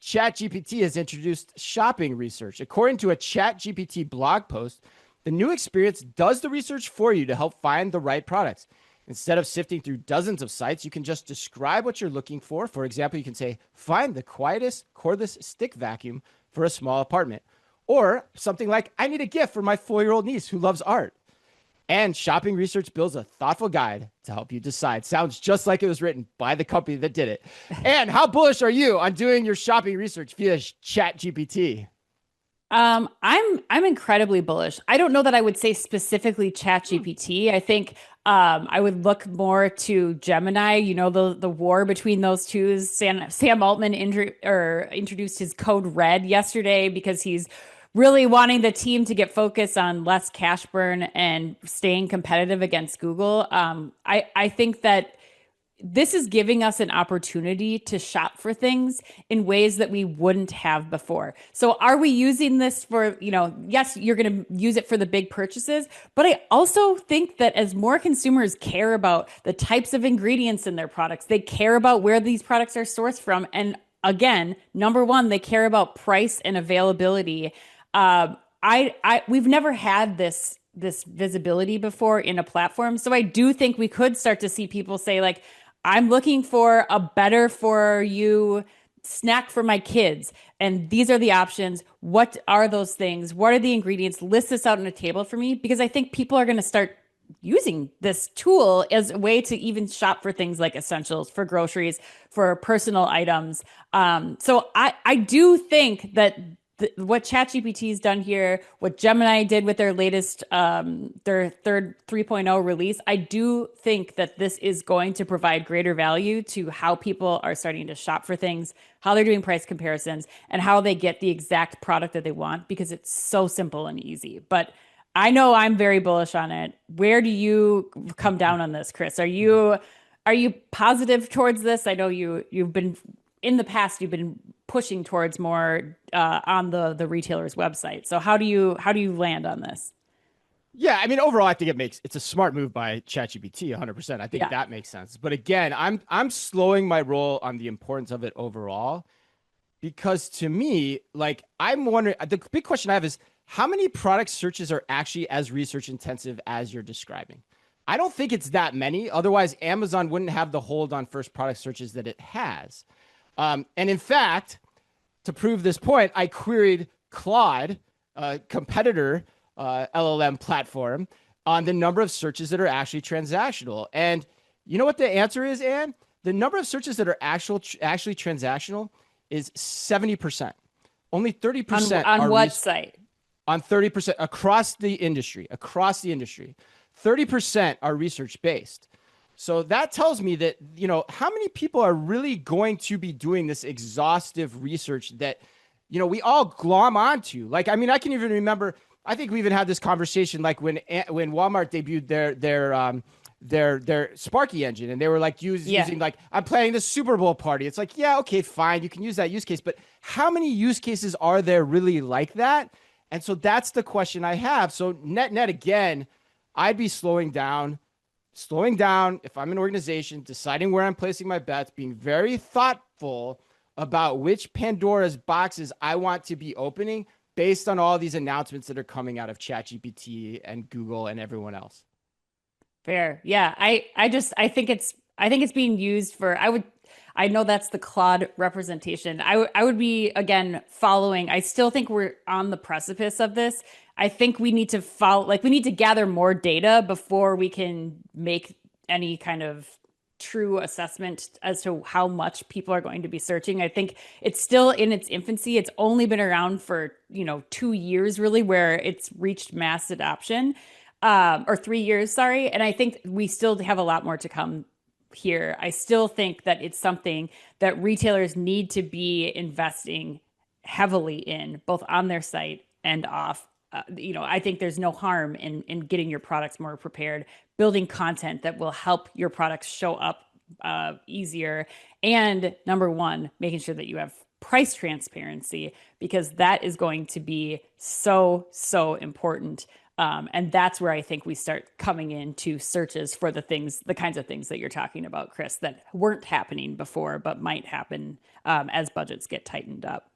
ChatGPT has introduced shopping research. According to a ChatGPT blog post, the new experience does the research for you to help find the right products. Instead of sifting through dozens of sites, you can just describe what you're looking for. For example, you can say, find the quietest cordless stick vacuum for a small apartment. Or something like, I need a gift for my 4-year-old niece who loves art. And shopping research builds a thoughtful guide to help you decide. Sounds just like it was written by the company that did it. And how bullish are you on doing your shopping research via ChatGPT? I'm incredibly bullish. I don't know that I would say specifically ChatGPT. I think I would look more to Gemini. You know, the war between those two. Sam Altman introduced his code red yesterday because he's really wanting the team to get focused on less cash burn and staying competitive against Google. I think that this is giving us an opportunity to shop for things in ways that we wouldn't have before. So are we using this for, yes, you're going to use it for the big purchases, but I also think that as more consumers care about the types of ingredients in their products, they care about where these products are sourced from. And again, number one, they care about price and availability. We've never had this visibility before in a platform. So I do think we could start to see people say like, I'm looking for a better for you snack for my kids. And these are the options. What are those things? What are the ingredients? List this out on a table for me because I think people are going to start using this tool as a way to even shop for things like essentials, for groceries, for personal items. So I do think that what ChatGPT has done here, what Gemini did with their latest, their third 3.0 release, I do think that this is going to provide greater value to how people are starting to shop for things, how they're doing price comparisons, and how they get the exact product that they want because it's so simple and easy. But I know I'm very bullish on it. Where do you come down on this, Chris? Are you positive towards this? I know you've been in the past. You've been pushing towards more on the retailer's website. So how do you land on this? Yeah, I mean, overall, I think it's a smart move by ChatGPT, 100%. I think Yeah. that makes sense. But again, I'm slowing my roll on the importance of it overall because to me, like I'm wondering, the big question I have is how many product searches are actually as research intensive as you're describing? I don't think it's that many. Otherwise, Amazon wouldn't have the hold on first product searches that it has. And in fact, to prove this point, I queried Claude, a competitor LLM platform, on the number of searches that are actually transactional. And you know what the answer is, Anne? The number of searches that are actually transactional is 70%. Only On 30% on are what site? on 30% across the industry. 30% are research based. So that tells me that, how many people are really going to be doing this exhaustive research that, we all glom onto. Like, I mean, I can even remember, I think we even had this conversation like when Walmart debuted their Sparky engine and they were like Yeah. using like, I'm planning the Super Bowl party. It's like, yeah, okay, fine. You can use that use case, but how many use cases are there really like that? And so that's the question I have. So net again, I'd be slowing down if I'm an organization, deciding where I'm placing my bets, being very thoughtful about which Pandora's boxes I want to be opening based on all these announcements that are coming out of ChatGPT and Google and everyone else. Fair. Yeah. I think it's being used for I know that's the Claude representation. I would be again following. I still think we're on the precipice of this. I think we need to we need to gather more data before we can make any kind of true assessment as to how much people are going to be searching. I think it's still in its infancy. It's only been around for, 2 years really where it's reached mass adoption. Or 3 years, sorry. And I think we still have a lot more to come here. I still think that it's something that retailers need to be investing heavily in, both on their site and off. I think there's no harm in getting your products more prepared, building content that will help your products show up easier, and number one, making sure that you have price transparency because that is going to be so important And that's where I think we start coming into searches for the kinds of things that you're talking about, Chris, that weren't happening before, but might happen as budgets get tightened up.